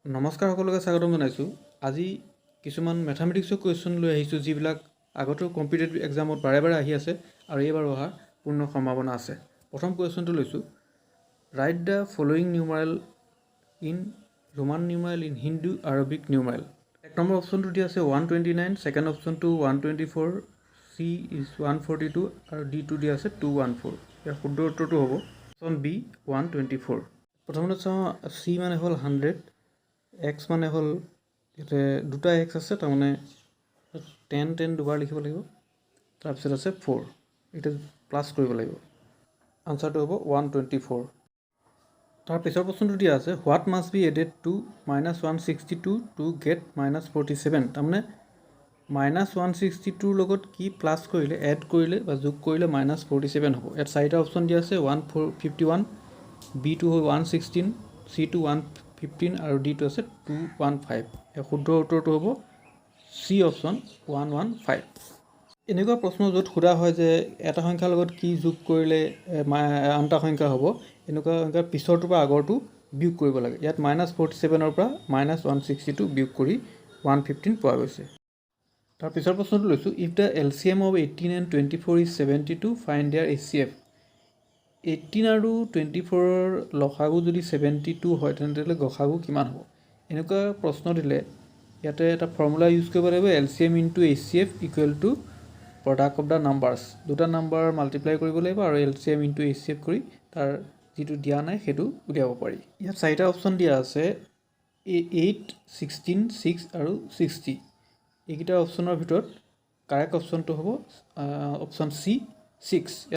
নমস্কাৰ সকলোকে স্বাগতম জনাইছোঁ। আজি কিছুমান মেথামেটিক্সৰ কুৱেশ্যন লৈ আহিছোঁ যিবিলাক আগতেও কম্পিটিটিভ এক্সামত বাৰে বাৰে আহি আছে আৰু এইবাৰ অহাৰ পূৰ্ণ সম্ভাৱনা আছে। প্ৰথম কুৱেশ্যনটো লৈছোঁ, write the following numeral in Roman numeral in Hindu Arabic numeral. এক নম্বৰ অপশ্যনটো দিয়া আছে 129, ছেকেণ্ড অপশ্যনটো 124, চি ইজ 142 আৰু ডিটো দিয়া আছে 214। ইয়াৰ শুদ্ধ উত্তৰটো হ'ব অপশ্যন বি 124। প্ৰথমতে চাওঁ, চি মানে হ'ল 100, এক্স মানে হ'ল ইয়াতে দুটা এক্স আছে, তাৰমানে 10 দুবাৰ লিখিব লাগিব, তাৰপিছত আছে 4, এতিয়া প্লাছ কৰিব লাগিব, আনচাৰটো হ'ব 124। তাৰ পিছৰ প্ৰশ্নটো দিয়া আছে, what must be added to -162 to get -47। তাৰমানে -162ৰ লগত কি প্লাছ কৰিলে, এড কৰিলে বা যোগ কৰিলে -47 হ'ব। ইয়াত চাৰিটা অপশ্যন দিয়া আছে, 151, বিটো হ'ল 116, চিটো 115 আৰু ডিটো আছে 215। ইয়াৰ শুদ্ধ উত্তৰটো হ'ব চি অপশ্যন 115। এনেকুৱা প্ৰশ্ন য'ত সোধা হয় যে এটা সংখ্যাৰ লগত কি যোগ কৰিলে আনটা সংখ্যা হ'ব, এনেকুৱা সংখ্যাৰ পিছৰটোৰ পৰা আগৰটো বিয়োগ কৰিব লাগে। ইয়াত -47ৰ পৰা -162 বিয়োগ কৰি 115 পোৱা গৈছে। তাৰ পিছৰ প্ৰশ্নটো লৈছোঁ, if the LCM of 18 and 24 is 72, find their HCF। 18 আৰু 24ৰ লসাগু যদি 72 হয়, তেনেহ'লে গসাগু কিমান হ'ব? এনেকুৱা প্ৰশ্ন দিলে ইয়াতে এটা ফৰ্মুলা ইউজ কৰিব লাগিব, LCM into HCF equal to product of the numbers. দুটা নাম্বাৰ মাল্টিপ্লাই কৰিব লাগিব আৰু LCM ইনটু HCF কৰি তাৰ যিটো দিয়া নাই সেইটো উলিয়াব পাৰি। ইয়াত চাৰিটা অপশ্যন দিয়া আছে, 8, 16, 6 আৰু 60। এইকেইটা অপশ্যনৰ ভিতৰত কাৰেক্ট অপশ্যনটো হ'ব অপশ্যন চি 6।